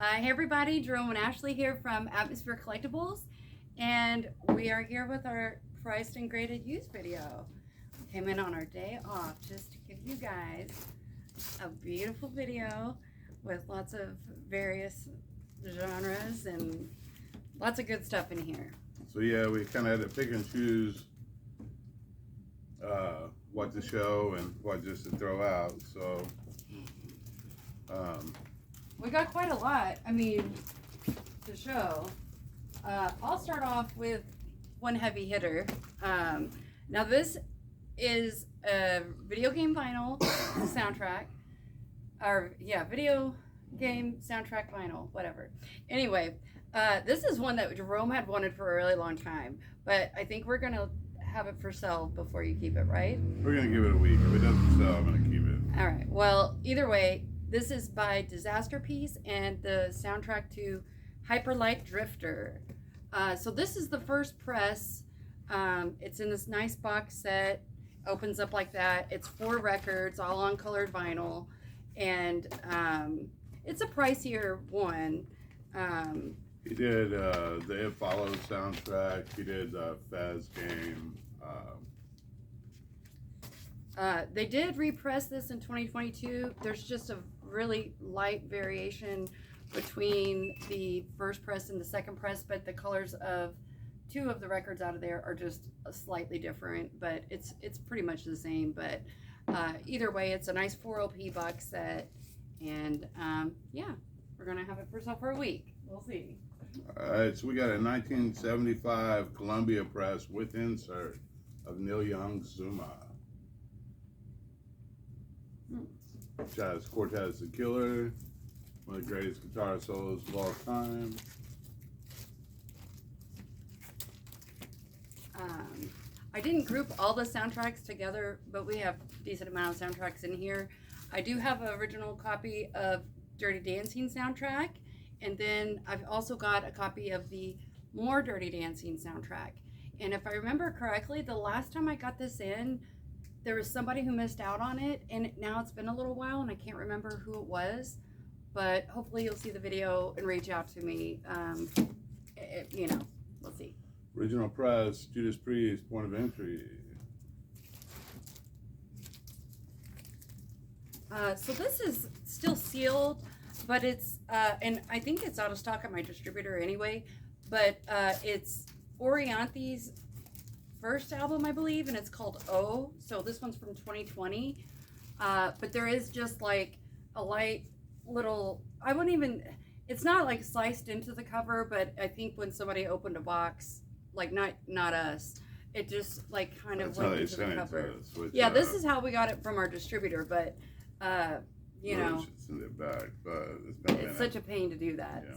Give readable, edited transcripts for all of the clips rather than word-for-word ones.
Hey everybody, Jerome and Ashley here from Atmosphere Collectibles, and we are here with our priced and graded used video. We came in on our day off just to give you guys a beautiful video with lots of various genres and lots of good stuff in here. So yeah, we kind of had to pick and choose what to show and what just to throw out. So we got quite a lot, to show. I'll start off with one heavy hitter. Now this is a video game vinyl soundtrack, or yeah, video game soundtrack vinyl, whatever. Anyway, this is one that Jerome had wanted for a really long time, but I think we're gonna have it for sale before you keep it, right? we're gonna give it a week. If it doesn't sell, I'm gonna keep it. All right. Well, either way, this is by Disaster Piece and the soundtrack to Hyperlight Drifter. So this is the first press. It's in this nice box set. Opens up like that. It's 4 records, all on colored vinyl, and it's a pricier one. He did the It Follows soundtrack. He did Faz game. They did repress this in 2022. There's just a really light variation between the first press and the second press, but the colors of 2 of the records out of there are just slightly different, but it's pretty much the same. But either way, it's a nice 4LP box set, and yeah, we're gonna have it for sale for a week. We'll see. All right, so we got a 1975 Columbia press with insert of Neil Young's Zuma. Chaz Cortez the Killer, one of the greatest guitar solos of all time. I didn't group all the soundtracks together, but we have a decent amount of soundtracks in here. I do have an original copy of Dirty Dancing soundtrack, and then I've also got a copy of the More Dirty Dancing soundtrack. And if I remember correctly, the last time I got this in, there was somebody who missed out on it, and now it's been a little while and I can't remember who it was, but hopefully you'll see the video and reach out to me. We'll see. Original press, Judas Priest, Point of Entry. So this is still sealed, but it's, and I think it's out of stock at my distributor anyway, but it's Orianthe's first album, I believe, and it's called O. So this one's from 2020, but there is just like a light little, I wouldn't even, it's not like sliced into the cover, but I think when somebody opened a box, like not us, it just like kind of went into the cover. Yeah, this is how we got it from our distributor, but you know, it's in the back, but it's such a pain to do that. Yeah.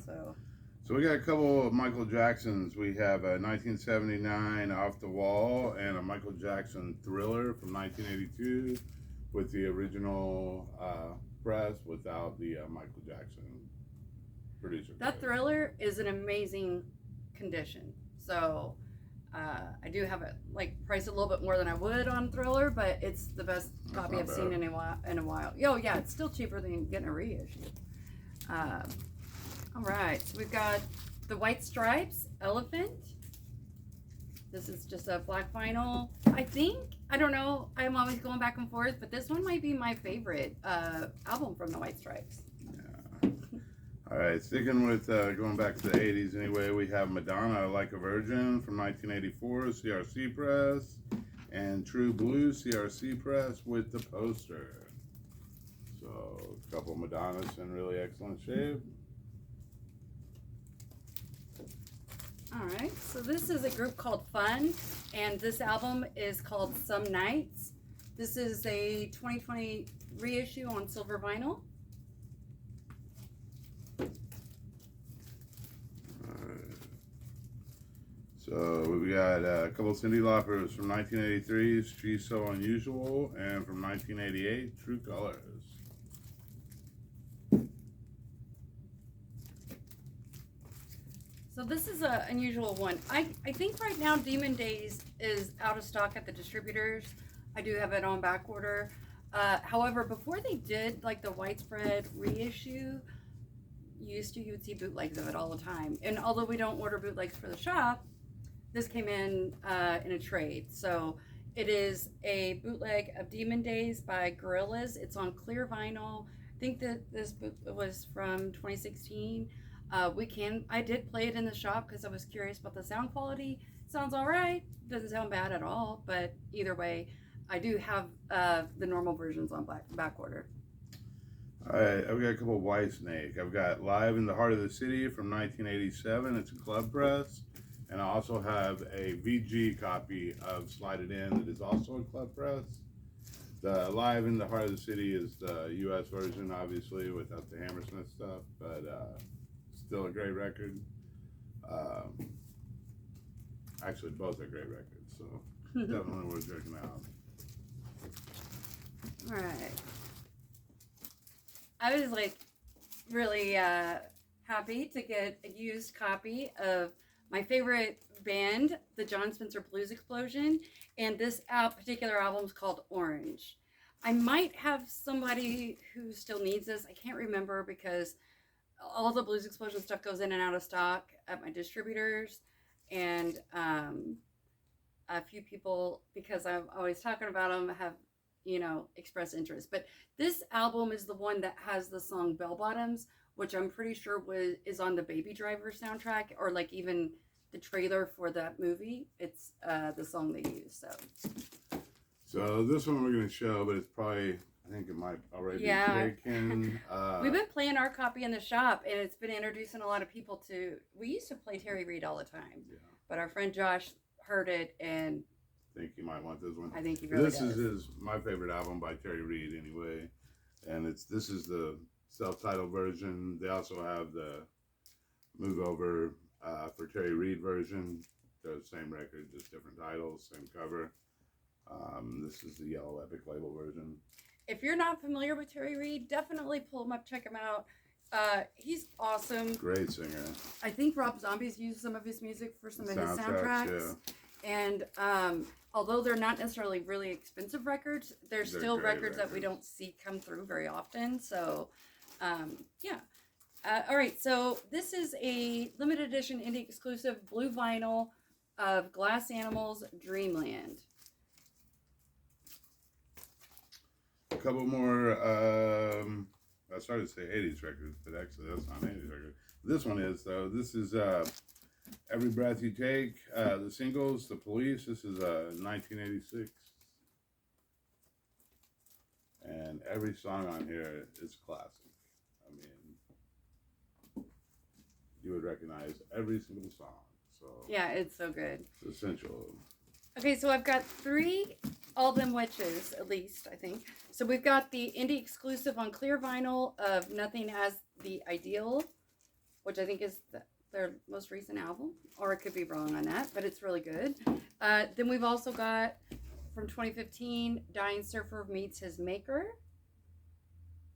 So we got a couple of Michael Jacksons. We have a 1979 Off the Wall and a Michael Jackson Thriller from 1982 with the original press without the Michael Jackson producer. That Thriller is an amazing condition. So I do have it like priced a little bit more than I would on Thriller, but it's the best copy I've seen in a while. Oh yeah, it's still cheaper than getting a reissue. All right, so we've got the White Stripes, Elephant. This is just a black vinyl. I don't know, I'm always going back and forth, but this one might be my favorite album from the White Stripes. Yeah. All right, sticking with going back to the 80s anyway, we have Madonna, Like a Virgin from 1984, CRC press, and True Blue, CRC press with the poster. So a couple Madonnas in really excellent shape. All right, so this is a group called Fun, and this album is called Some Nights. This is a 2020 reissue on silver vinyl. So we've got a couple of Cyndi Laupers from 1983, She's So Unusual, and from 1988, True Colors. So this is an unusual one. I think right now Demon Days is out of stock at the distributors. I do have it on back order. However, before they did like the widespread reissue, used to, you would see bootlegs of it all the time. And although we don't order bootlegs for the shop, this came in a trade. So it is a bootleg of Demon Days by Gorillaz. It's on clear vinyl. I think that this boot was from 2016. I did play it in the shop because I was curious about the sound quality. It sounds all right. Doesn't sound bad at all. But either way, I do have the normal versions on back order. All right, I've got a couple of Whitesnake. I've got Live in the Heart of the City from 1987. It's a club press. And I also have a VG copy of Slide It In that is also a club press. The Live in the Heart of the City is the US version, obviously, without the Hammersmith stuff, but still a great record. Actually, both are great records, so definitely worth checking out. All right. I was like really happy to get a used copy of my favorite band, the John Spencer Blues Explosion, and this particular album is called Orange. I might have somebody who still needs this. I can't remember because all the Blues Explosion stuff goes in and out of stock at my distributors, and a few people, because I'm always talking about them, have expressed interest. But this album is the one that has the song Bell Bottoms, which I'm pretty sure is on the Baby Driver soundtrack, or like even the trailer for that movie. It's the song they use. So this one we're going to show, but it's probably, I think it might already be taken. We've been playing our copy in the shop, and it's been introducing a lot of people to. We used to play Terry Reid all the time, but our friend Josh heard it and. I think you might want this one. I think he really does. This is my favorite album by Terry Reid, anyway, and this is the self-titled version. They also have the Move Over for Terry Reid version. They're the same record, just different titles, same cover. This is the Yellow Epic label version. If you're not familiar with Terry Reid, definitely pull him up, check him out. He's awesome. Great singer. I think Rob Zombie's used some of his music for some of his soundtracks. Yeah. And although they're not necessarily really expensive records, they're still records that we don't see come through very often. So, yeah. All right, so this is a limited edition indie exclusive blue vinyl of Glass Animals Dreamland. A couple more, I started to say 80s records, but actually that's not an 80s record. This one is, though. This is Every Breath You Take, the singles, The Police. This is 1986. And every song on here is classic. I mean, you would recognize every single song. So yeah, it's so good. It's essential. Okay, so I've got 3 All Them Witches, at least, I think. So we've got the indie exclusive on clear vinyl of Nothing As the Ideal, which I think is their most recent album, or I could be wrong on that, but it's really good. Then we've also got, from 2015, Dying Surfer Meets His Maker.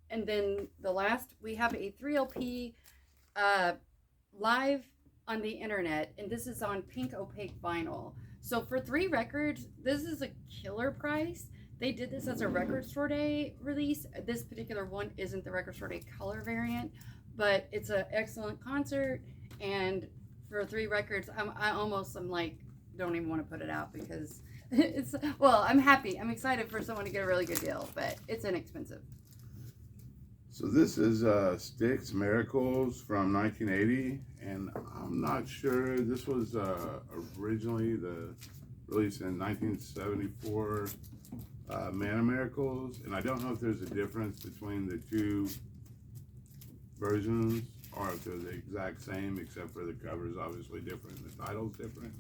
And then the last, we have a 3LP live on the internet, and this is on pink opaque vinyl. So for 3 records, this is a killer price. They did this as a record store day release. This particular one isn't the record store day color variant, but it's an excellent concert. And for 3 records, I'm like, don't even want to put it out because it's, well, I'm happy. I'm excited for someone to get a really good deal, but it's inexpensive. So this is Styx Miracles from 1980, and I'm not sure, this was originally released in 1974 Man of Miracles, and I don't know if there's a difference between the 2 versions or if they're the exact same, except for the cover's obviously different, the title's different.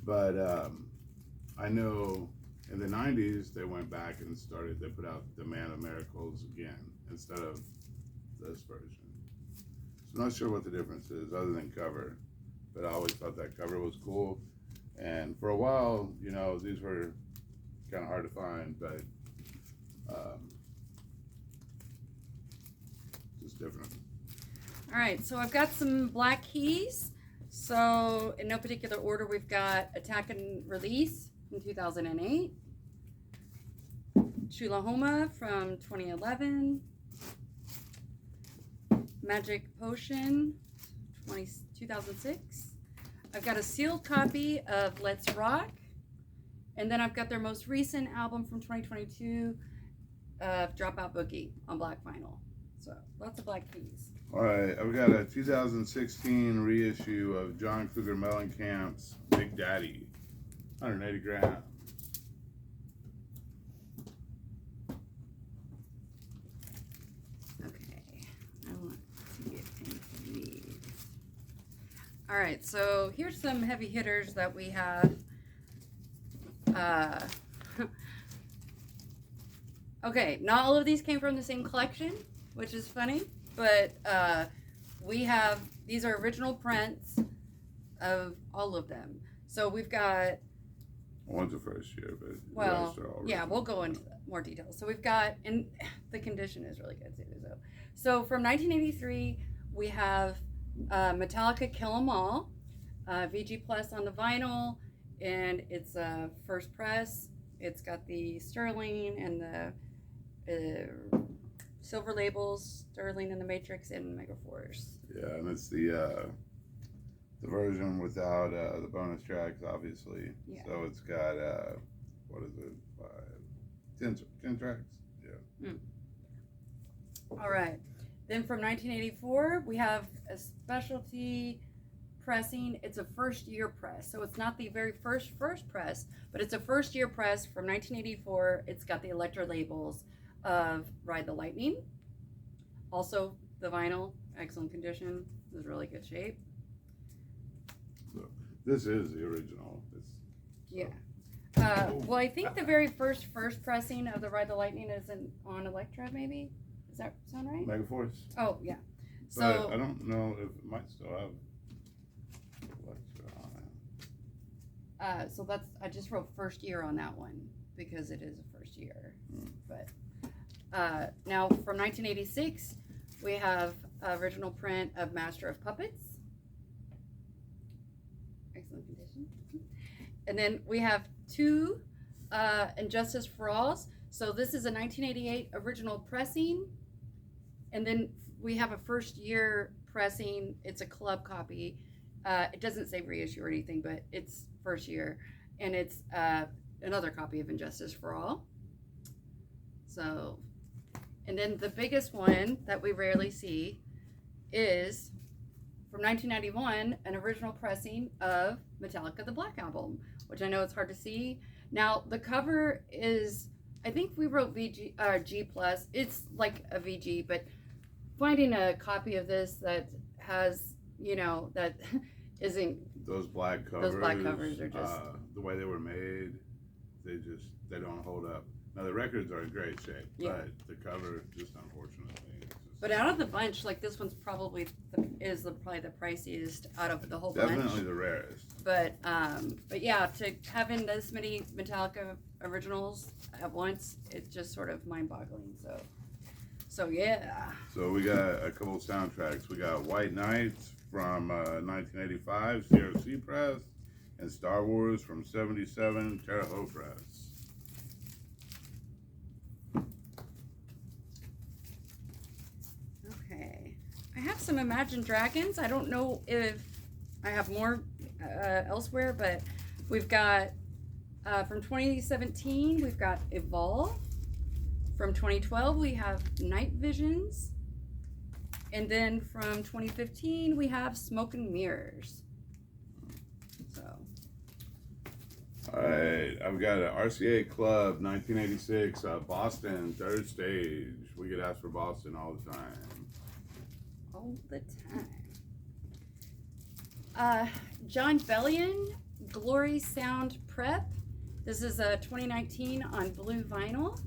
But I know in the 90s they went back and they put out the Man of Miracles again instead of this version. So I'm not sure what the difference is other than cover, but I always thought that cover was cool. And for a while, these were kind of hard to find, but just different. All right, so I've got some Black Keys. So in no particular order, we've got Attack and Release from 2008, Chulahoma from 2011, Magic Potion 2006. I've got a sealed copy of Let's Rock. And then I've got their most recent album from 2022, Dropout Boogie on black vinyl. So lots of black keys. All right, I've got a 2016 reissue of John Cougar Mellencamp's Big Daddy, 180 grams. Okay, I want to get into these. All right, so here's some heavy hitters that we have. Okay, not all of these came from the same collection, which is funny, but we have, these are original prints of all of them. So we've got, One's the first year, but well, the rest are all yeah, original. we'll go into more details. So we've got, and the condition is really good too. So from 1983, we have Metallica Kill 'Em All, VG Plus on the vinyl, and it's a first press. It's got the sterling and the silver labels, sterling and the matrix and Megaforce. Yeah, and it's the version without the bonus tracks, obviously. Yeah. So it's got what is it? 10 tracks. Yeah. All right. Then from 1984, we have a specialty pressing. It's a first year press, so it's not the very first press, but it's a first year press from 1984. It's got the Electra labels of Ride the Lightning. Also, the vinyl, excellent condition, is really good shape. So this is the original. Yeah. Well, I think the very first pressing of the Ride the Lightning is on Electra, maybe. Does that sound right? Megaforce. Oh, yeah. But So I don't know if it might still have Electra on it. so that's, I just wrote first year on that one because it is a first year. But now from 1986, we have original print of Master of Puppets. Excellent condition. And then we have two Injustice for Alls. So this is a 1988 original pressing. And then we have a first year pressing. It's a club copy. It doesn't say reissue or anything, but it's first year. And it's another copy of Injustice for All. So, and then the biggest one that we rarely see is from 1991, an original pressing of Metallica, the Black Album, which I know it's hard to see. Now, the cover is, I think we wrote G+. It's like a VG, but finding a copy of this that has, that isn't. Those black covers. Those black covers are just. The way they were made, they don't hold up. Now, the records are in great shape, Yeah. but the cover, just unfortunately. But out of the bunch, like this one's probably probably the priciest out of the whole Definitely bunch. the rarest. But yeah, to having this many Metallica originals at once, it's just sort of mind-boggling. So yeah. So we got a couple soundtracks. We got White Knights from 1985, CRC Press, and Star Wars from 77, Terre Haute Press. Okay. I have some Imagine Dragons. I don't know if I have more elsewhere, but we've got from 2017, we've got Evolve. From 2012, we have Night Visions. And then from 2015, we have Smoke and Mirrors. So. All right, I've got an RCA Club 1986, Boston, third stage. We get asked for Boston all the time. All the time. John Bellion, Glory Sound Prep. This is a 2019 on blue vinyl.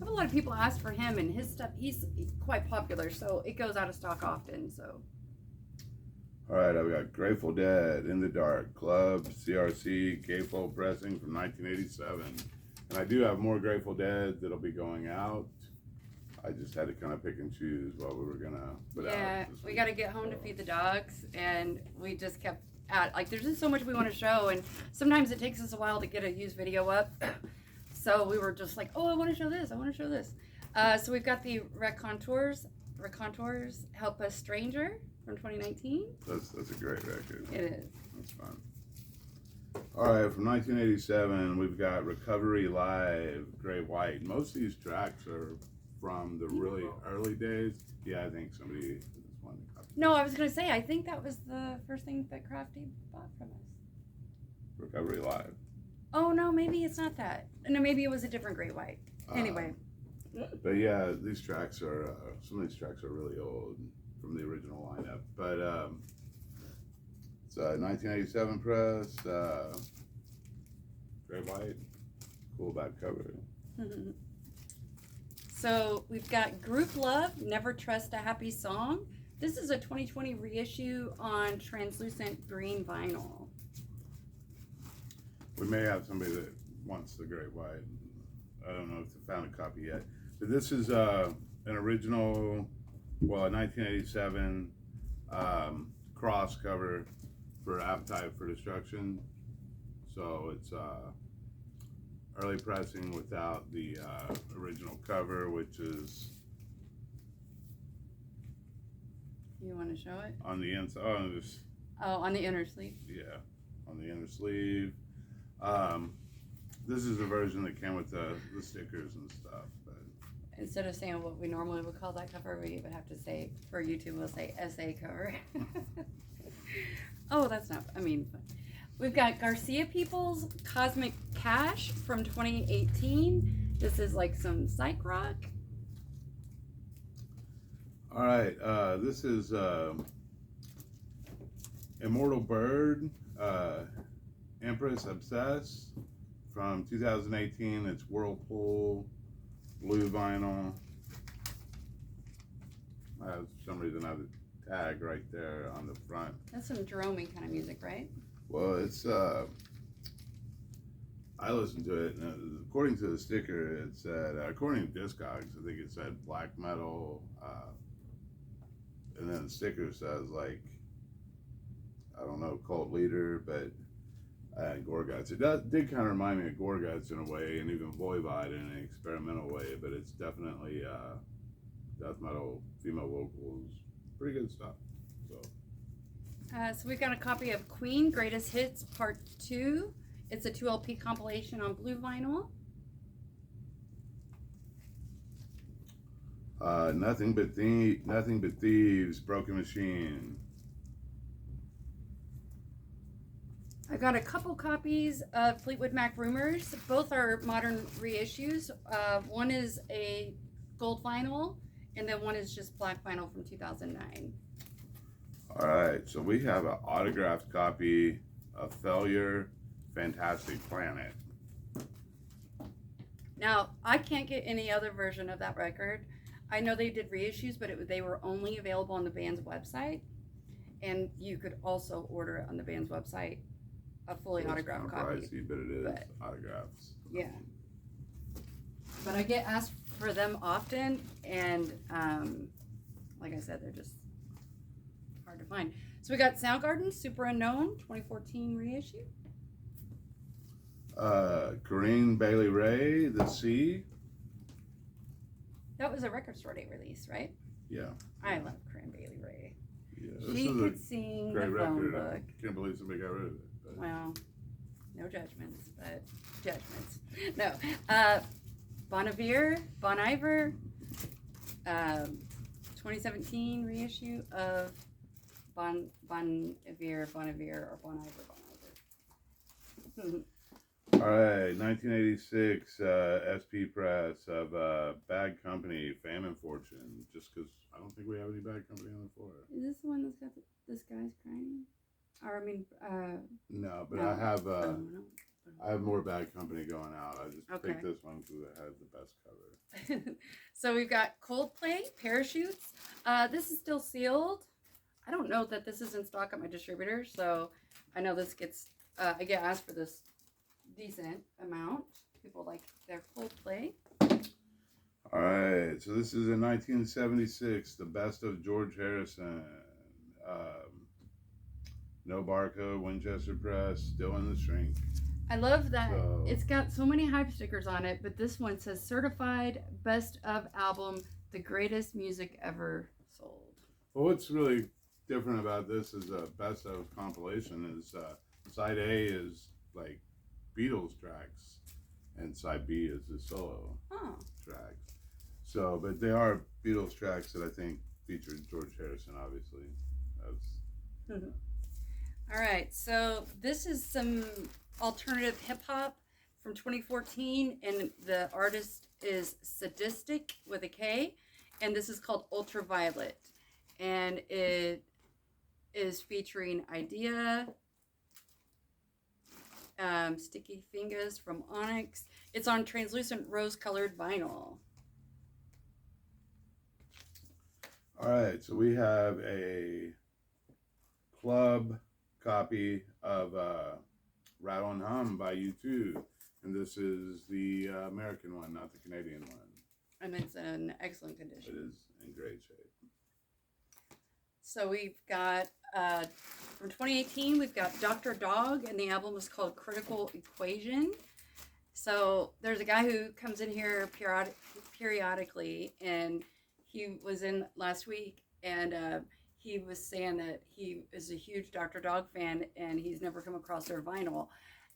I have a lot of people ask for him, and his stuff, he's quite popular, so it goes out of stock often. So. All right, I've got Grateful Dead, In the Dark, Club, CRC, K-Fold Pressing from 1987. And I do have more Grateful Dead that'll be going out. I just had to kind of pick and choose what we were going to put out. Yeah, we got to get home to feed the dogs, and we just kept at, like, there's just so much we want to show, and sometimes it takes us a while to get a used video up. So we were just like, oh, I want to show this, I want to show this. So we've got the Rec Contours Raconteurs Help Us Stranger from 2019. That's a great record. It is. That's fun. All right, from 1987, we've got Recovery Live, Gray White. Most of these tracks are from the really early days. Yeah, I think somebody just wanted to copy. No, I was going to say, I think that was the first thing that Crafty bought from us. Recovery Live. Oh, no, maybe it's not that. No, maybe it was a different Gray White. Anyway. But yeah, these tracks are, some of these tracks are really old from the original lineup. But it's a 1987 press, Gray White, cool back cover. So we've got Group Love, Never Trust a Happy Song. This is a 2020 reissue on translucent green vinyl. We may have somebody that wants the Gray White. I don't know if they found a copy yet. But this is an original, well, a 1987 cross cover for Appetite for Destruction. So it's early pressing without the original cover, which is You want to show it? on the inside. Oh, this, on the inner sleeve. yeah, on the inner sleeve. This is the version that came with the stickers and stuff. But Instead of saying what we normally would call that cover, we would have to say, for YouTube, we'll say SA cover. Oh, that's not, we've got Garcia People's Cosmic Cash from 2018. This is like some psych rock. all right, this is Immortal Bird, Empress Obsessed from 2018. It's Whirlpool blue vinyl. I have for some reason I have a tag right there on the front. That's some Jerome I kind of music, right? Well, it's I listened to it, and according to the sticker, it said, according to Discogs, I think it said black metal, and then the sticker says, like, I don't know, cult leader, but Gorguts. It did kind of remind me of Gorguts in a way, and even Voivod in an experimental way, but it's definitely death metal, female vocals, pretty good stuff. So we've got a copy of Queen Greatest Hits Part 2. It's a 2 LP compilation on blue vinyl. Nothing but Thieves, Broken Machine. I got a couple copies of Fleetwood Mac Rumors. Both are modern reissues. One is a gold vinyl, and then one is just black vinyl from 2009. All right, so we have an autographed copy of Failure, Fantastic Planet. Now, I can't get any other version of that record. I know they did reissues, but they were only available on the band's website. And you could also order it on the band's website, a fully autographed copy. Pricey, but it is autographs. Yeah. But I get asked for them often, and like I said, they're just hard to find. So we got Soundgarden, Super Unknown, 2014 reissue. Corinne Bailey Rae, The Sea. That was a record store day release, right? Yeah. I love Corinne Bailey Rae. Yeah, She could sing the phone book. I can't believe somebody got rid of it. But. Well, no judgments, but judgments. No. Bon Iver, 2017 reissue of Bon Iver, or Bon Iver. All right, 1986 SP Press of Bad Company, Fame and Fortune. Just because I don't think we have any Bad Company on the floor. Is this the one that's got this guy's crying? Or No, but no. I have more Bad Company going out. I just Okay. picked this one because it has the best cover. So we've got Coldplay, Parachutes. This is still sealed. I don't know that this is in stock at my distributor, so I know this gets, I get asked for this decent amount. People like their Coldplay. All right, so this is in 1976, the best of George Harrison. No barcode, Winchester Press, still in the shrink. I love that it's got so many hype stickers on it, but this one says Certified Best of Album The greatest music ever sold. Well, what's really different about this is a best of compilation is side A is like Beatles tracks and side B is the solo tracks. So, but they are Beatles tracks that I think featured George Harrison, obviously. That's All right, so this is some alternative hip hop from 2014, and the artist is Sadistic with a K, and this is called Ultraviolet, and it is featuring Idea, Sticky Fingers from Onyx. It's on translucent rose-colored vinyl. all right. So we have a club copy of Rattle and Hum by U2, and this is the American one, not the Canadian one. And it's in excellent It condition. is in great shape. So we've got, from 2018, we've got Dr. Dog, and the album is called Critical Equation. So there's a guy who comes in here periodically, and he was in last week, and he was saying that he is a huge Dr. Dog fan, and he's never come across their vinyl.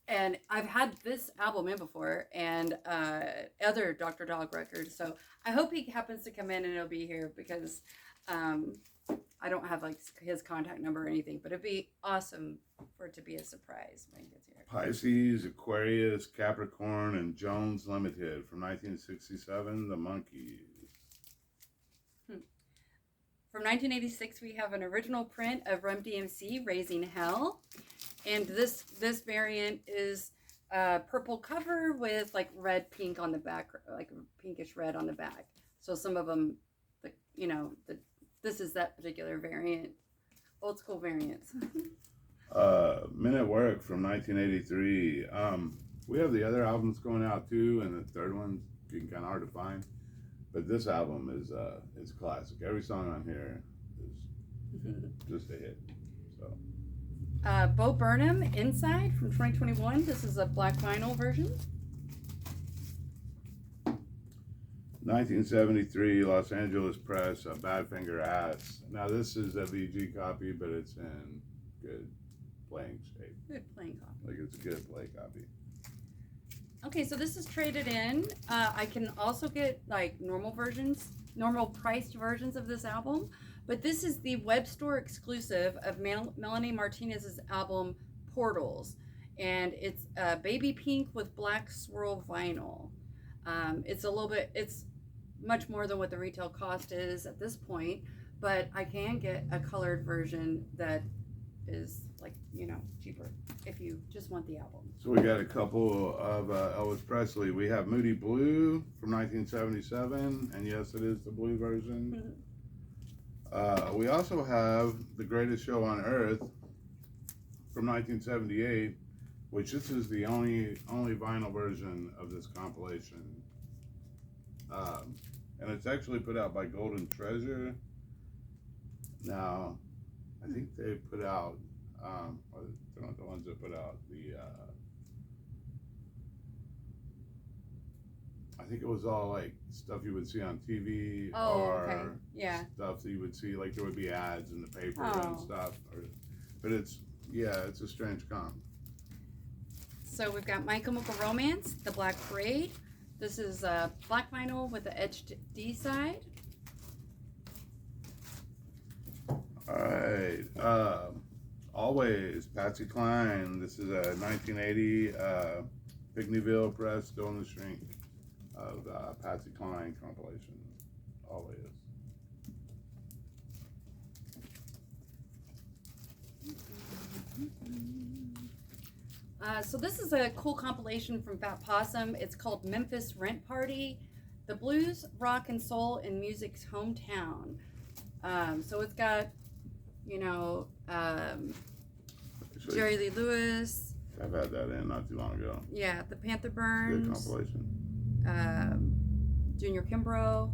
And I've had this album in before, and other Dr. Dog records. So I hope he happens to come in and he'll be here, because I don't have like his contact number or anything, but it'd be awesome for it to be a surprise when he gets here. Pisces, Aquarius, Capricorn, and Jones Limited from 1967, The Monkees. From 1986, we have an original print of Run DMC, Raising Hell. And this variant is purple cover with like red pink on the back, like pinkish red on the back. So some of them, this is that particular variant, old school variants. Men at Work from 1983. We have the other albums going out too, and the third one's getting kind of hard to find. But this album is classic. Every song on here is just a hit. So. Bo Burnham, Inside from 2021. This is a black vinyl version. 1973, Los Angeles Press, Badfinger Ass. Now this is a VG copy, but it's in good playing shape. Good playing copy. Like it's a good play copy. Okay, so this is traded in. I can also get like normal priced versions of this album, but this is the web store exclusive of Melanie Martinez's album Portals, and it's baby pink with black swirl vinyl. It's much more than what the retail cost is at this point, but I can get a colored version that is like, cheaper if you just want the album. So we got a couple of Elvis Presley. We have Moody Blue from 1977, and yes, it is the blue version. We also have The Greatest Show on Earth from 1978, which this is the only vinyl version of this compilation. And it's actually put out by Golden Treasure. Now, I think they put out, they're not the ones that put out the, I think it was all like stuff you would see on TV or stuff that you would see, like there would be ads in the paper and stuff. But it's a strange comp. So we've got My Chemical Romance, The Black Parade. This is a black vinyl with the etched D side. All right. Always, Patsy Cline. This is a 1980 Pygmyville press, still in the shrink, of Patsy Cline compilation. Always. So this is a cool compilation from Fat Possum. It's called Memphis Rent Party, the blues, rock, and soul in music's hometown. So it's got, Jerry Lee Lewis. I've had that in not too long ago. Yeah, the Panther Good Burns. compilation. Junior Kimbrough.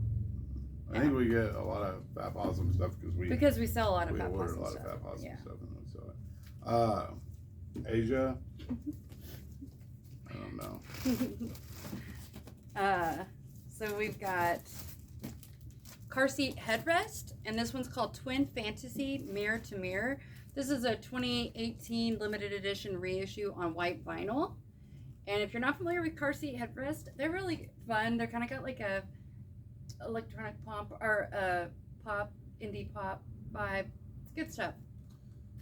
I think we get a lot of Fat Possum stuff because we sell a lot of we Fat order Possum a lot stuff. of Fat Possum Yeah. stuff and we sell it. Asia. I don't know. So we've got car seat headrest, and this one's called Twin Fantasy Mirror to Mirror. This is a 2018 limited edition reissue on white vinyl. And if you're not familiar with car seat headrest, they're really fun. They're kind of got like a electronic pop or a pop, indie pop vibe. It's good stuff.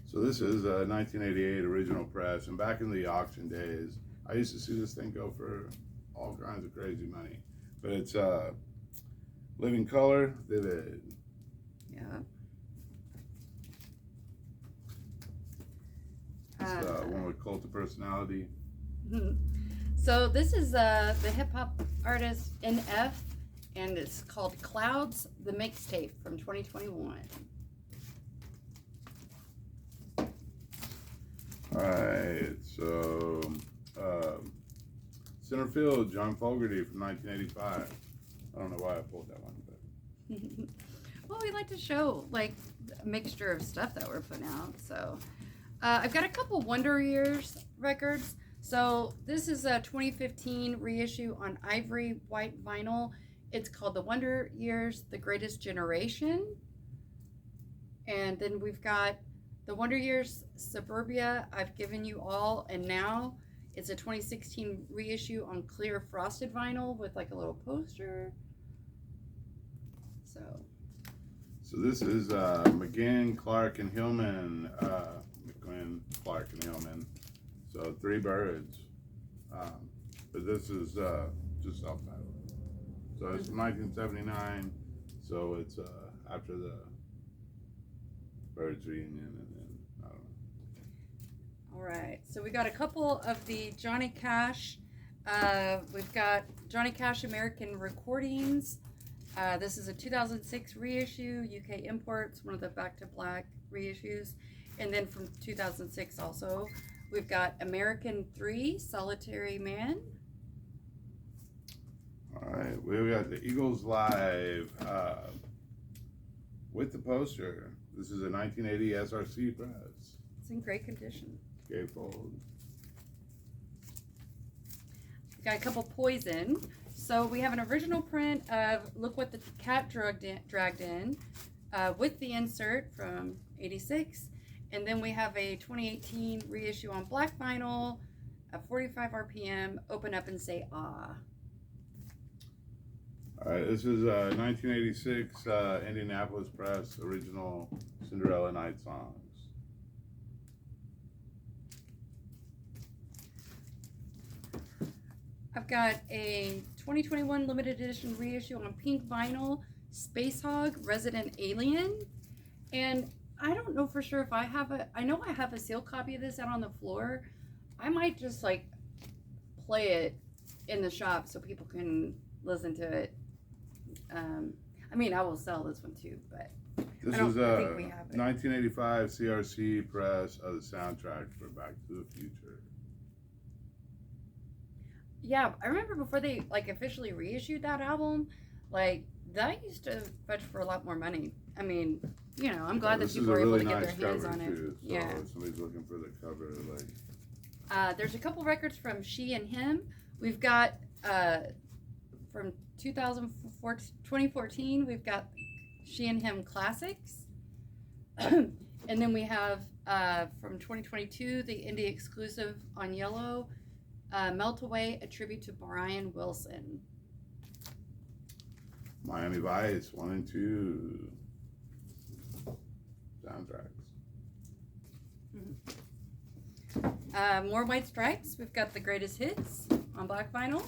So this is a 1988 original press, and back in the auction days, I used to see this thing go for all kinds of crazy money. But it's living color, vivid. Yeah. It's one with cult of personality. So this is the hip hop artist NF, and it's called Clouds, the mixtape from 2021. All right, so center field, John Fogerty from 1985. I don't know why I pulled that one, but well, we like to show like a mixture of stuff that we're putting out. So I've got a couple Wonder Years records. So this is a 2015 reissue on ivory white vinyl. It's called The Wonder Years, The Greatest Generation. And then we've got The Wonder Years Suburbia, I've Given You All, and Now. It's a 2016 reissue on clear frosted vinyl with like a little poster. So this is McGinn, Clark, and Hillman. McGinn, Clark, and Hillman. So Three Birds. But this is just self-titled. So it's from 1979. So it's after the Birds reunion, and then I don't know. All right. So we got a couple of the Johnny Cash. We've got Johnny Cash American Recordings. This is a 2006 reissue, UK imports, one of the Back to Black reissues. And then from 2006 also, we've got American 3, Solitary Man. All right, we got the Eagles Live with the poster. This is a 1980 SRC press. It's in great condition. Gatefold. We got a couple Poison. So we have an original print of Look What the Cat Dragged In with the insert from 86. And then we have a 2018 reissue on black vinyl, a 45 RPM, Open Up and Say Ah. All right, this is 1986 Indianapolis Press original Cinderella Night songs. I've got a 2021 limited edition reissue on pink vinyl, Space Hog, Resident Alien. And I don't know for sure if I have I know I have a sealed copy of this out on the floor. I might just like play it in the shop so people can listen to it. I mean, I will sell this one too, but This I don't is think we have it. 1985 CRC press of the soundtrack for Back to the Future. Yeah, I remember before they like officially reissued that album, like that used to fetch for a lot more money. I mean, you know, I'm glad that people were able to get their hands on it. Too, so yeah. if somebody's looking for the cover, like. There's a couple records from She and Him. We've got from 2014, we've got She and Him Classics. And then we have from 2022, the indie exclusive on yellow, Melt Away, a tribute to Brian Wilson. Miami Vice 1 and 2 soundtracks. Mm-hmm. More White Stripes. We've got the greatest hits on black vinyl.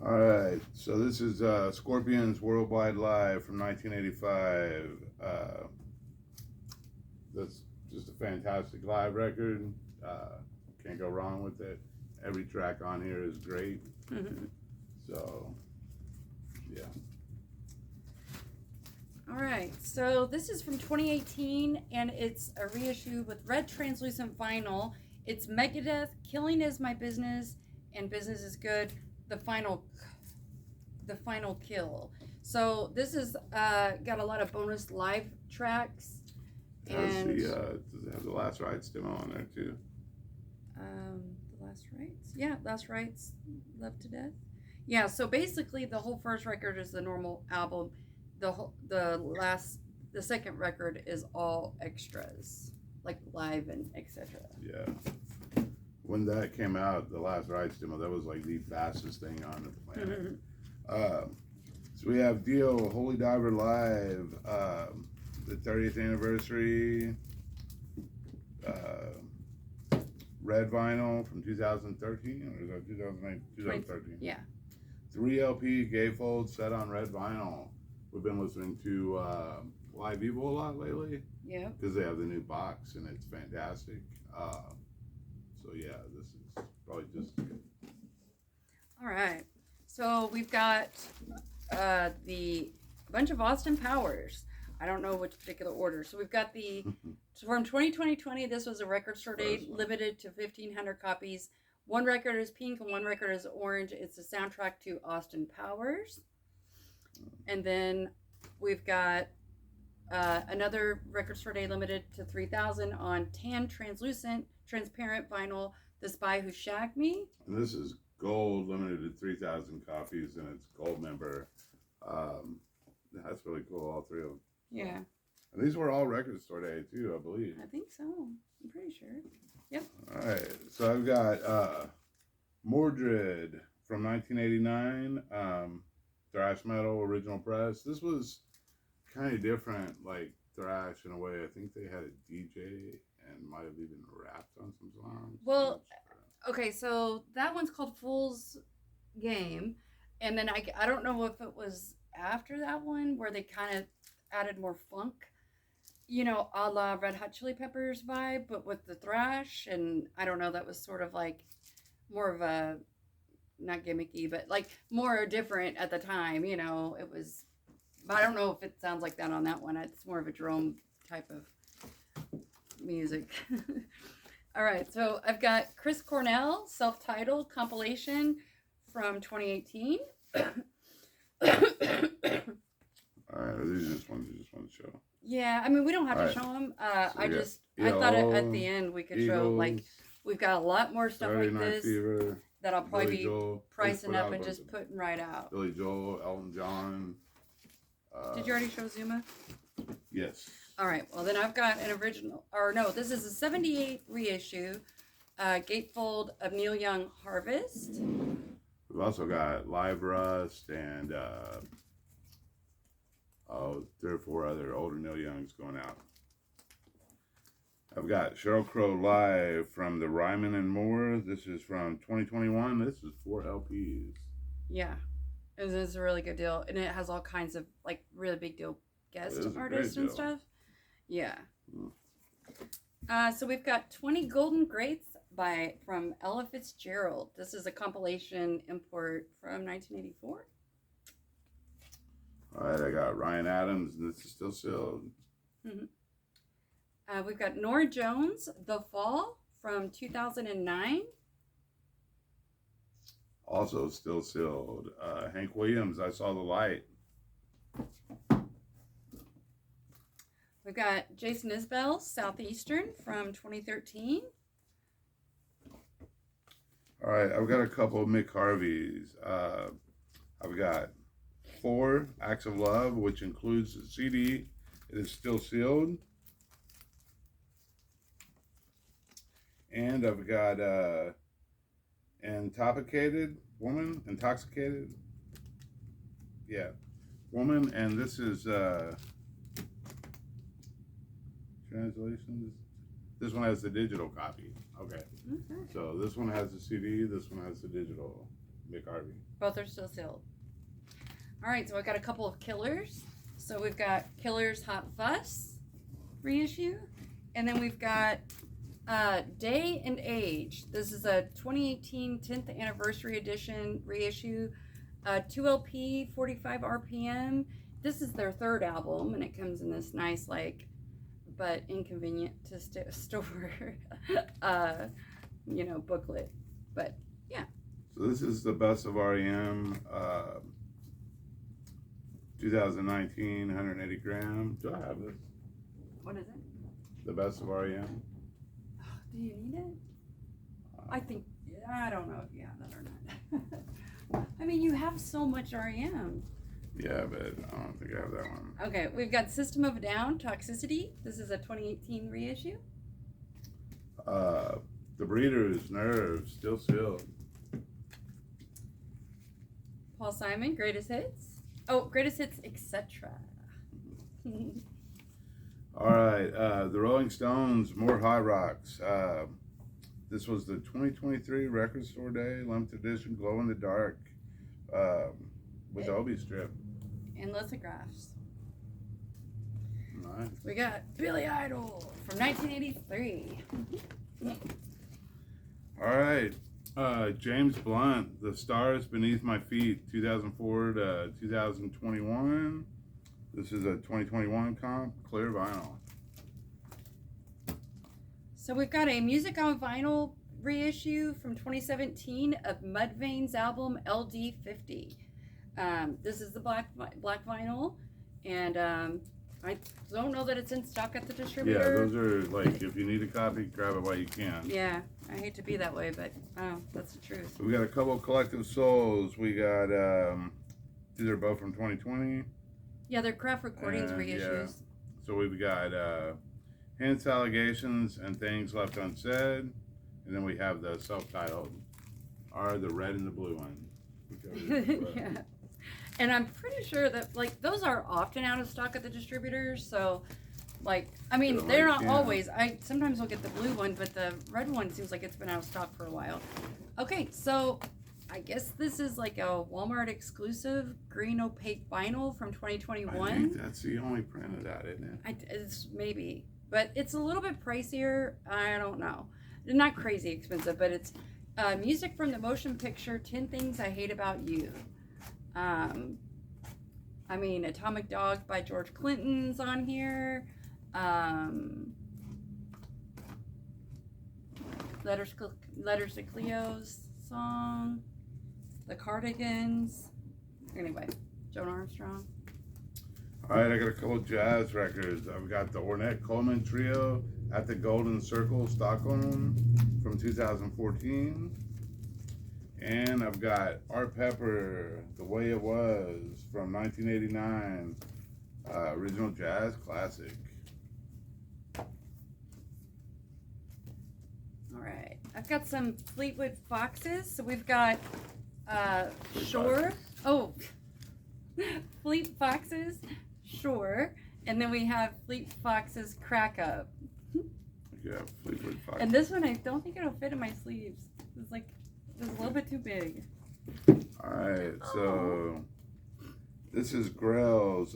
All right, so this is Scorpions Worldwide Live from 1985. That's just a fantastic live record. Can't go wrong with it. Every track on here is great. Mm-hmm. So, yeah. All right, so this is from 2018, and it's a reissue with red translucent vinyl. It's Megadeth, Killing Is My Business, and Business Is Good, the final kill. So this is got a lot of bonus live tracks. Does it have the Last Rites demo on there too? The Last Rites? Yeah, Last Rites, Love to Death. Yeah, so basically the whole first record is the normal album. The second record is all extras, like live and etc. Yeah. When that came out, the last Rides demo, that was like the fastest thing on the planet. So we have Dio, Holy Diver Live, the 30th anniversary, Red Vinyl from 2013, or is that 2009? 2013. Yeah. 3 LP gatefold set on red vinyl. We've been listening to Live Evil a lot lately. Yeah. Because they have the new box and it's fantastic. So yeah, this is probably just good. All right. So we've got the bunch of Austin Powers. I don't know which particular order. So we've got the so from 2020. This was a record store date, limited to 1,500 copies. One record is pink and one record is orange. It's a soundtrack to Austin Powers. And then we've got another record store day limited to 3,000 on tan, translucent, transparent vinyl, The Spy Who Shagged Me. And this is gold, limited to 3,000 copies, and it's gold member. That's really cool, all three of them. Yeah. And these were all record store day, too, I believe. I think so. I'm pretty sure. Yep. All right. So I've got Mordred from 1989, thrash metal, original press. This was kind of different, like thrash in a way. I think they had a DJ and might have even rapped on some songs. Well, okay, so that one's called Fool's Game. And then I don't know if it was after that one where they kind of added more funk, you know, a la Red Hot Chili Peppers vibe, but with the thrash. And I don't know, that was sort of like more of a, not gimmicky, but like more different at the time, you know. It was, but I don't know if it sounds like that on that one. It's more of a Jerome type of music. All right, so I've got Chris Cornell, self-titled compilation from 2018. All right, these are just ones you just want to show. Yeah, I mean, we don't have to show them. I thought at the end we could show, like, we've got a lot more stuff like this Fever, that I'll probably Billy be Joel, pricing up and just putting right out. Billy Joel, Elton John. Did you already show Zuma? Yes. All right, well, then I've got an original, or no, this is a 78 reissue, gatefold of Neil Young Harvest. We've also got Live Rust and 3 or 4 other older Neil Youngs going out. I've got Sheryl Crow Live from the Ryman and More. This is from 2021. This is 4 LPs. Yeah, this is a really good deal, and it has all kinds of like really big deal guest artists and stuff. Yeah. So we've got 20 Golden Greats from Ella Fitzgerald. This is a compilation import from 1984. All right, I got Ryan Adams, and this is still sealed. Mm-hmm. We've got Norah Jones, The Fall from 2009. Also still sealed. Hank Williams, I Saw the Light. We've got Jason Isbell, Southeastern from 2013. All right, I've got a couple of Mick Harveys. I've got 4 Acts of Love, which includes the CD. It is still sealed. And I've got Intoxicated Woman. Yeah, Woman. And this is translations. This one has the digital copy. Okay. So this one has the CD. This one has the digital. Mick Harvey. Both are still sealed. All right, so I got a couple of Killers. So we've got Killers Hot Fuss reissue. And then we've got Day and Age. This is a 2018 10th anniversary edition reissue. 2 LP, 45 RPM. This is their 3rd album, and it comes in this nice, like, but inconvenient to store, booklet. But, yeah. So this is the Best of REM, 2019, 180 gram. Do I have this? What is it? The Best of REM. Do you need it? I don't know. Yeah, that or not. I mean, you have so much REM. Yeah, but I don't think I have that one. Okay, we've got System of a Down, Toxicity. This is a 2018 reissue. The Breeders, Nerves, still sealed. Paul Simon, Greatest Hits. Oh, Greatest Hits, etc. All right, the Rolling Stones, More High Rocks. This was the 2023 Record Store Day, limited edition, glow in the dark, with the Obi strip. And lithographs. Nice. We got Billy Idol from 1983. All right, James Blunt, The Stars Beneath My Feet, 2004 to 2021. This is a 2021 comp, clear vinyl. So we've got a Music on Vinyl reissue from 2017 of Mudvayne's album LD50. This is the black vinyl, and I don't know that it's in stock at the distributor. Yeah, those are like, if you need a copy, grab it while you can. Yeah, I hate to be that way, but that's the truth. We got a couple of Collective Souls. We got, these are both from 2020. Yeah, they're Craft Recordings reissues. Yeah. So we've got Hints, Allegations, and Things Left Unsaid. And then we have the self-titled, are the red and the blue one. Yeah. And I'm pretty sure that, like, those are often out of stock at the distributors, so, like, I mean, they're not always. I sometimes will get the blue one, but the red one seems like it's been out of stock for a while. Okay, so I guess this is like a Walmart exclusive green opaque vinyl from 2021. I think that's the only print of that, isn't it? It's maybe, but it's a little bit pricier. I don't know. Not crazy expensive, but it's music from the motion picture 10 Things I Hate About You. I mean, Atomic Dog by George Clinton's on here. Letters to Cleo's song. The Cardigans. Anyway, Joan Armstrong. All right, I got a couple of jazz records. I've got the Ornette Coleman Trio at the Golden Circle, Stockholm, from 2014. And I've got Art Pepper, The Way It Was, from 1989, original jazz classic. All right, I've got some Fleetwood Foxes. So we've got Shore. Oh, Fleet Foxes, Shore. And then we have Fleet Foxes Crack Up. Yeah, Fleetwood Fox. And this one, I don't think it'll fit in my sleeves. It's like, it's a little bit too big. All right, so this is Grell's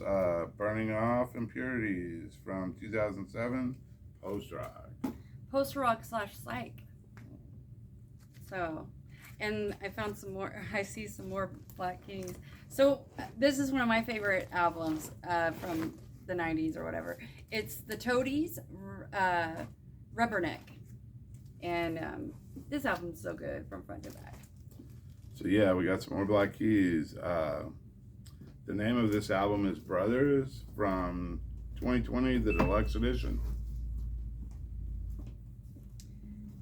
Burning Off Impurities from 2007, post-rock. Post-rock / psych. So, and I found some more, I see some more Black Kings. So this is one of my favorite albums from the 90s or whatever. It's the Toadies, Rubberneck. And this album's so good from front to back. So yeah, we got some more Black Keys. The name of this album is Brothers from 2020, the deluxe edition.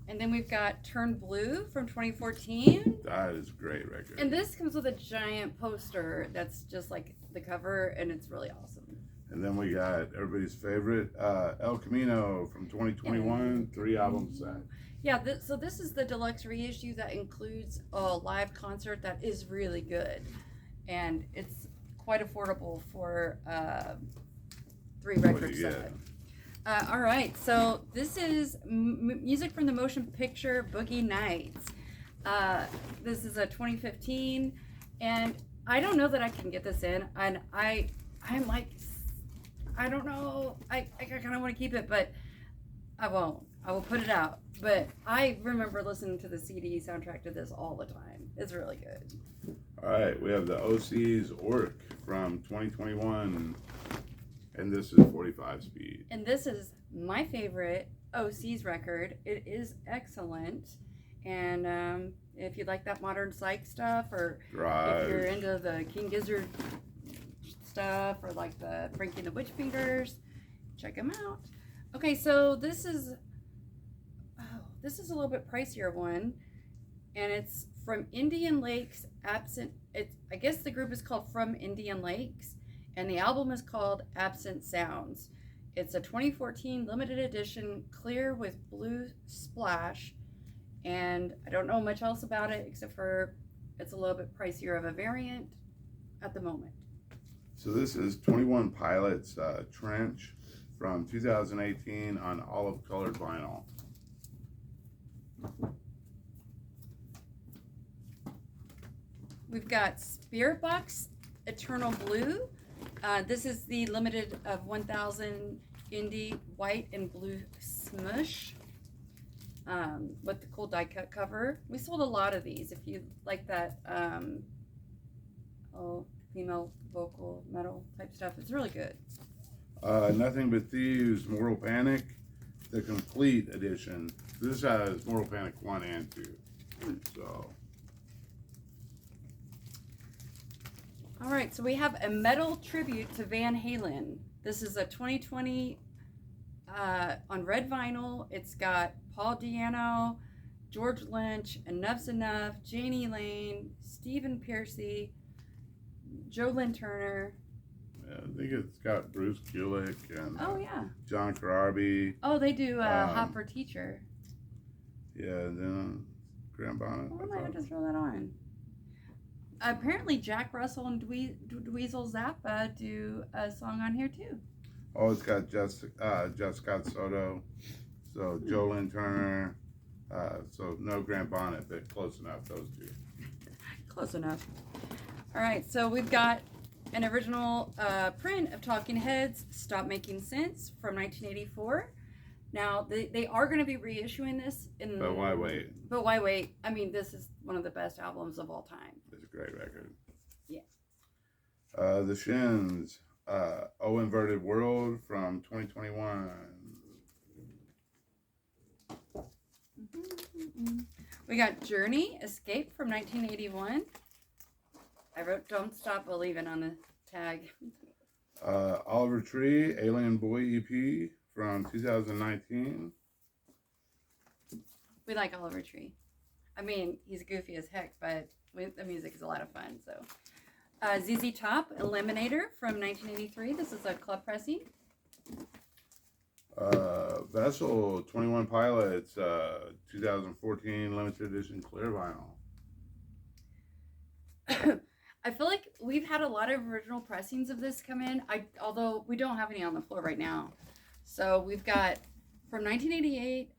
And then we've got Turn Blue from 2014. That is a great record. And this comes with a giant poster that's just like the cover, and it's really awesome. And then we got everybody's favorite, El Camino from 2021, 3-album set. Yeah, so this is the deluxe reissue that includes a live concert that is really good. And it's quite affordable for 3 record set. All right, so this is music from the motion picture Boogie Nights. This is a 2015, and I don't know that I can get this in, and I'm like, I don't know, I kind of want to keep it, but I won't. I will put it out. But I remember listening to the CD soundtrack to this all the time. It's really good. All right, we have the OC's Orc from 2021. And this is 45 speed. And this is my favorite OC's record. It is excellent. And if you like that modern psych stuff, or if you're into the King Gizzard stuff, or like the Frankie and the Witch Fingers, check them out. Okay, so this is a little bit pricier one. And it's From Indian Lakes, Absent. I guess the group is called From Indian Lakes, and the album is called Absent Sounds. It's a 2014 limited edition, clear with blue splash, and I don't know much else about it except for it's a little bit pricier of a variant at the moment. So this is 21 Pilots Trench from 2018 on olive colored vinyl. We've got Spirit Box Eternal Blue. This is the limited of 1,000 indie white and blue smush with the cool die cut cover. We sold a lot of these. If you like that female vocal metal type stuff, it's really good. Nothing But Thieves Mortal Panic, the complete edition. This has Mortal Panic 1 and 2. So. All right, so we have a metal tribute to Van Halen. This is a 2020 on red vinyl. It's got Paul Di'Anno, George Lynch, Enough's Enough, Janie Lane, Stephen Pearcy, Joe Lynn Turner. Yeah, I think it's got Bruce Kulick and John Corabi. Oh, they do Hot for Teacher. Yeah, and then Graham Bonnet. Oh, I might have to throw that on. Apparently, Jack Russell and Dweezil Zappa do a song on here too. Oh, it's got Just Scott Soto, so Joe Lynn Turner, so no Graham Bonnet, but close enough, those two. Close enough. All right, so we've got an original print of Talking Heads, Stop Making Sense from 1984. Now, they are going to be reissuing this. But why wait? But why wait? I mean, this is one of the best albums of all time. It's a great record. Yeah. The Shins, Oh Inverted World from 2021. We got Journey, Escape from 1981. I wrote Don't Stop Believing on the tag. Oliver Tree, Alien Boy EP from 2019. We like Oliver Tree. I mean, he's goofy as heck, but the music is a lot of fun. So, ZZ Top, Eliminator from 1983. This is a club pressing. Vessel, 21 Pilots, 2014 limited edition clear vinyl. I feel like we've had a lot of original pressings of this come in. Although we don't have any on the floor right now. So we've got from 1988,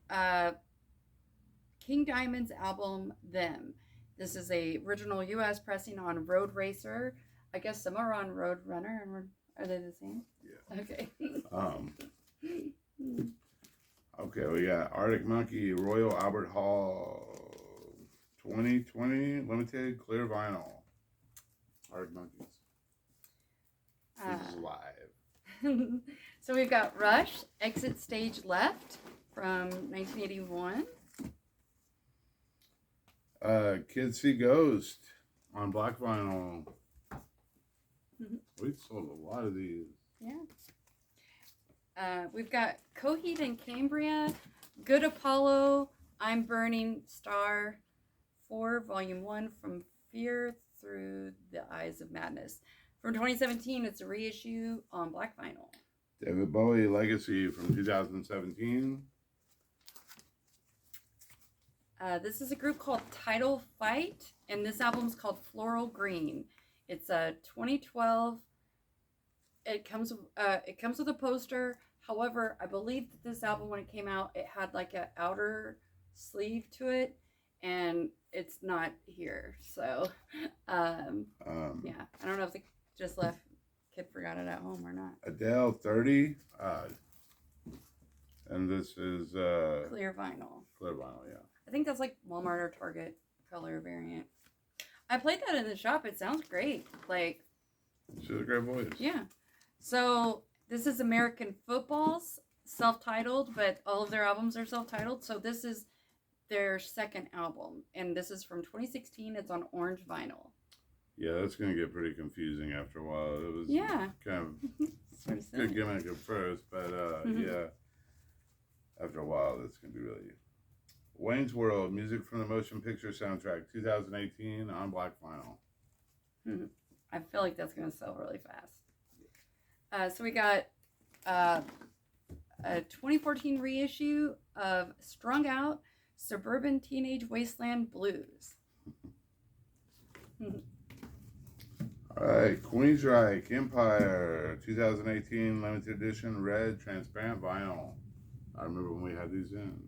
King Diamond's album Them. This is a original U.S. pressing on Road Racer. I guess some are on Road Runner. And are they the same? Yeah. Okay. Okay, we got Arctic Monkey, Royal Albert Hall, 2020 limited clear vinyl. Arctic Monkeys. This is live. So we've got Rush, Exit Stage Left from 1981. Kids See Ghost on black vinyl. We've sold a lot of these. Yeah. We've got Coheed and Cambria, Good Apollo, I'm Burning Star 4, Volume 1, From Fear Through the Eyes of Madness. From 2017, it's a reissue on black vinyl. David Bowie Legacy from 2017. This is a group called Tidal Fight, and this album's called Floral Green. It's a 2012. It comes with a poster. However, I believe that this album, when it came out, it had like an outer sleeve to it, and it's not here. So, yeah, I don't know if the just left kid forgot it at home or not. Adele 30, and this is Clear vinyl. Clear vinyl, yeah. I think that's like Walmart or Target color variant. I played that in the shop. It sounds great. Like, she has a great voice. Yeah. So this is American Football's self-titled, but all of their albums are self-titled. So this is their second album, and this is from 2016. It's on orange vinyl. Yeah, that's gonna get pretty confusing after a while. It was kind of sort of good gimmick at first, but yeah, after a while, that's gonna be really Wayne's World, music from the motion picture soundtrack, 2018 on black vinyl. I feel like that's going to sell really fast. So we got a 2014 reissue of Strung Out Suburban Teenage Wasteland Blues. All right, Queensryche Empire, 2018 limited edition red transparent vinyl. I remember when we had these in.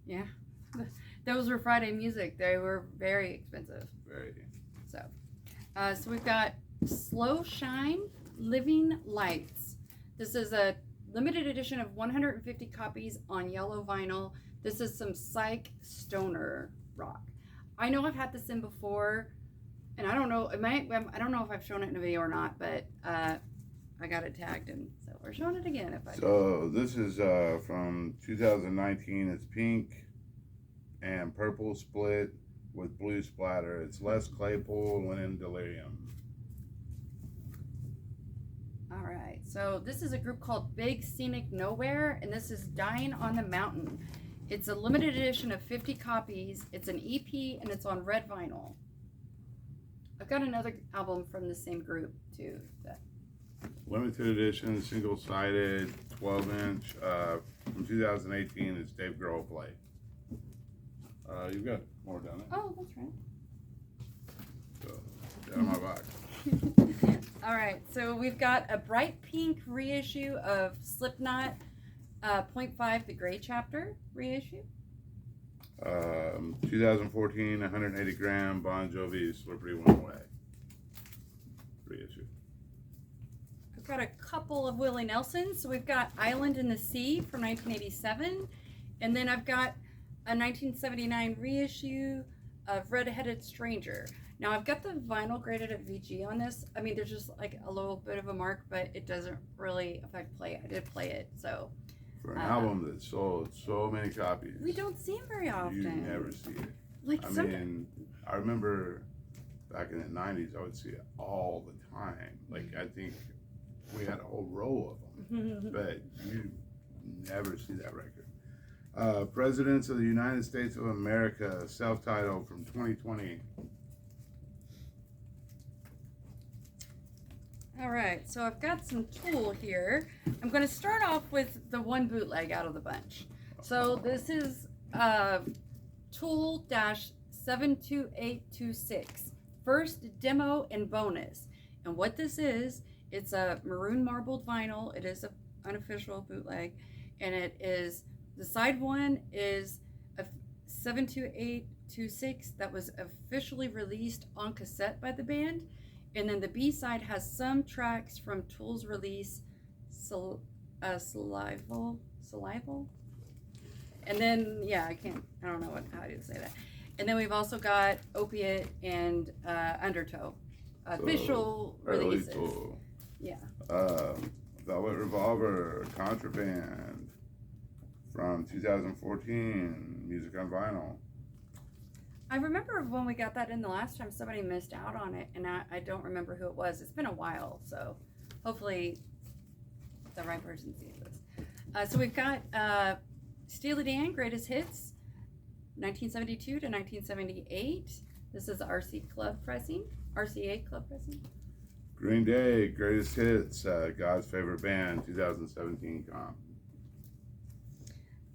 Yeah. Those were Friday music. They were very expensive. Very. So we've got Slow Shine Living Lights. This is a limited edition of 150 copies on yellow vinyl. This is some psych stoner rock. I know I've had this in before, and I don't know. I don't know if I've shown it in a video or not, but I got it tagged, and so we're showing it again. So this is from 2019. It's pink and purple split with blue splatter. It's Les Claypool, When in Delirium. All right, so this is a group called Big Scenic Nowhere, and this is Dying on the Mountain. It's a limited edition of 50 copies. It's an EP, and it's on red vinyl. I've got another album from the same group, too. Limited edition, single-sided, 12-inch, from 2018. It's Dave Grohl Play. You've got more down there. Oh, that's right. So, down my box. All right, so we've got a bright pink reissue of Slipknot 0.5, the Gray Chapter reissue. 2014, 180 gram Bon Jovi Slippery One Way reissue. I've got a couple of Willie Nelsons. So we've got Island in the Sea from 1987, and then I've got a 1979 reissue of Red-Headed Stranger. Now I've got the vinyl graded at VG on this. I mean, there's just like a little bit of a mark, but it doesn't really affect play. I did play it, so. For an album that sold so many copies. We don't see them very often. You never see it. Like I mean, I remember back in the 90s, I would see it all the time. Like, I think we had a whole row of them, but you never see that record. Presidents of the United States of America, self-titled from 2020. All right, so I've got some Tool here. I'm going to start off with the one bootleg out of the bunch. So this is Tool-72826, first demo and bonus. And what this is, it's a maroon marbled vinyl. It is an unofficial bootleg, and it is, the side one is a 72826 that was officially released on cassette by the band. And then the B-side has some tracks from Tool's release, Salival. And then, yeah, I don't know how to say that. And then we've also got Opiate and Undertow, official releases. Tool. Yeah. Velvet Revolver, Contraband, from 2014, music on vinyl. I remember when we got that in the last time, somebody missed out on it, and I don't remember who it was. It's been a while, so hopefully the right person sees this. So we've got Steely Dan, Greatest Hits, 1972 to 1978. This is RCA Club pressing. Green Day, Greatest Hits, God's Favorite Band, 2017 comp.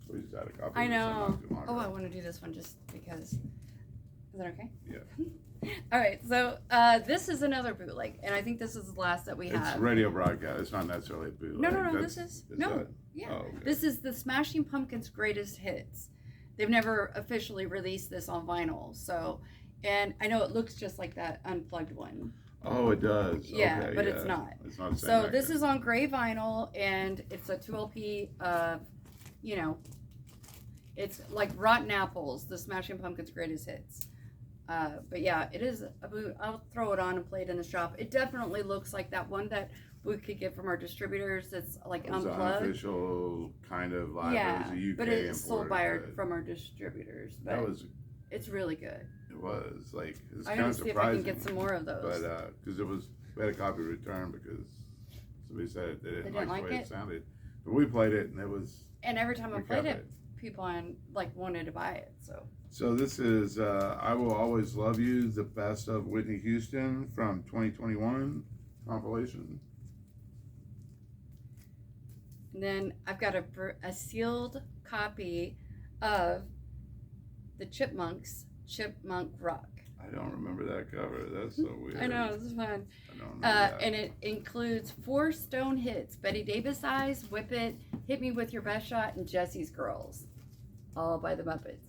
We just had a copy. I know. Oh, I want to do this one just because. Is that okay? Yeah. All right, so this is another bootleg, and I think this is the last that we have. It's radio broadcast. It's not necessarily a bootleg. No. This is that? Yeah. Oh, okay. This is the Smashing Pumpkins' Greatest Hits. They've never officially released this on vinyl, so, and I know it looks just like that unplugged one. Oh, it does. Yeah, okay, but it's not. It's not the same So record. this is on gray vinyl, and it's a 2LP of, it's like Rotten Apples, the Smashing Pumpkins' Greatest Hits. But yeah, it is a boot. I'll throw it on and play it in the shop. It definitely looks like that one that we could get from our distributors. It's like unplugged. Unofficial kind of vibe. Yeah, It was a UK but it's sold import, from our distributors. But that was. it's really good. It was like it's I'm kind gonna of see if I can surprising. get some more of those. But because we had a copy returned because somebody said they didn't like the way it sounded. But we played it and it was. And every time I we played kept it, people on like wanted to buy it. So this is I Will Always Love You, the best of Whitney Houston from 2021 compilation. And then I've got a sealed copy of the Chipmunks, Chipmunk Rock. I don't remember that cover. That's so weird. I know, this is fun. I don't remember that. And it includes 4 Stone hits: Betty Davis Eyes, Whip It, Hit Me With Your Best Shot, and Jesse's Girls. All by the Muppets.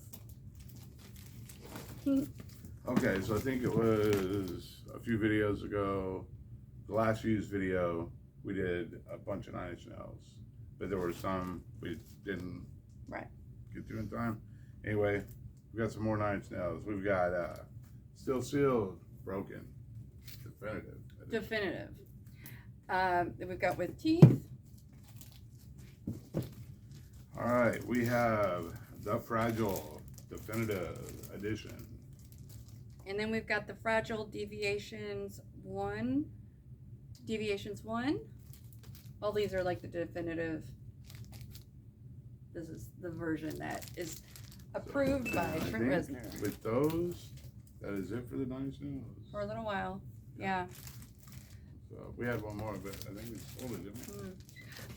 Okay, so I think it was a few videos ago, the last used video, we did a bunch of Nine Inch Nails. But there were some we didn't get to in time. Anyway, we got some more Nine Inch Nails. We've got Still Sealed, Broken, Definitive. Then we've got With Teeth. All right, we have The Fragile, Definitive Edition. And then we've got the Fragile Deviations 1. All these are like the definitive. This is the version that is approved by Trent Reznor. With those, that is it for the Nine Inch Nails. For a little while, yeah. So we had one more, but I think we sold it, didn't we?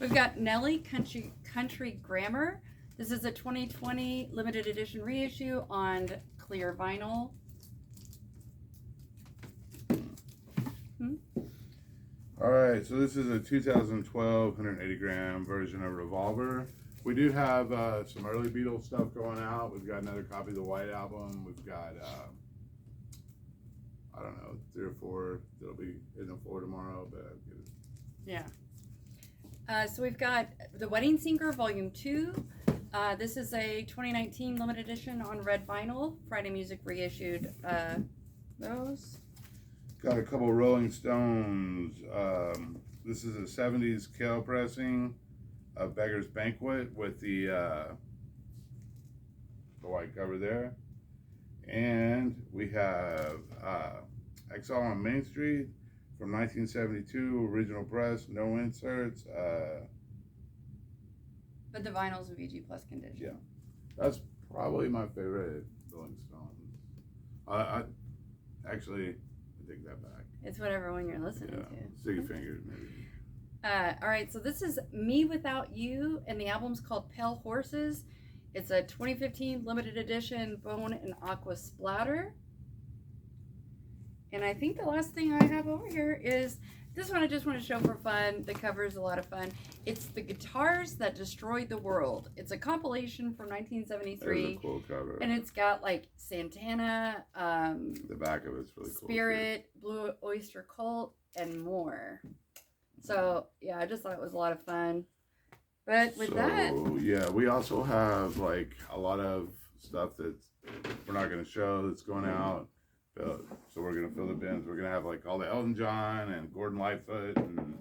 We've got Nelly Country Grammar. This is a 2020 limited edition reissue on clear vinyl. All right, so this is a 2012 180 gram version of Revolver. We do have some early Beatles stuff going out. We've got another copy of the White Album. We've got, I don't know, 3 or 4 that'll be in the floor tomorrow. But yeah. So we've got The Wedding Singer Volume 2. This is a 2019 limited edition on red vinyl. Friday Music reissued those. Got a couple Rolling Stones. This is a 70s Kale pressing of Beggar's Banquet with the white cover there. And we have Exile on Main Street from 1972, original press, no inserts. But the vinyl's a VG Plus condition. Yeah, that's probably my favorite Rolling Stones. I actually take that back. It's whatever one you're listening to. Sticky Fingers, maybe. All right, so this is Me Without You, and the album's called Pale Horses. It's a 2015 limited edition Bone and Aqua Splatter. And I think the last thing I have over here is this one I just want to show for fun. The cover is a lot of fun. It's The Guitars That Destroyed the World. It's a compilation from 1973. That's a cool cover. And it's got like Santana, the back of it's really cool. Spirit, Blue Oyster Cult, and more. So yeah, I just thought it was a lot of fun. But with that, yeah, we also have like a lot of stuff that we're not going to show that's going out. So we're going to fill the bins. We're going to have like all the Elton John and Gordon Lightfoot and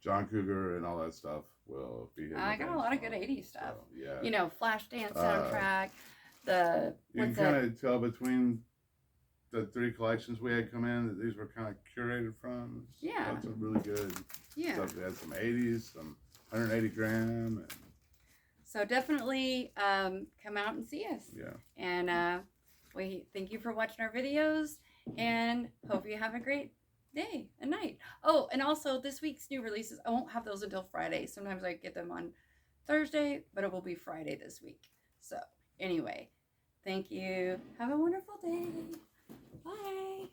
John Cougar and all that stuff will be here. I got a lot of good 80s stuff. So, yeah. You know, Flashdance soundtrack. You can kind of tell between the 3 collections we had come in that these were kind of curated from. Yeah. That's a really good stuff. We had some 80s, some 180 gram. And so definitely come out and see us. Yeah. And we thank you for watching our videos and hope you have a great day and night. Oh, and also this week's new releases, I won't have those until Friday. Sometimes I get them on Thursday, but it will be Friday this week. So anyway, thank you. Have a wonderful day. Bye.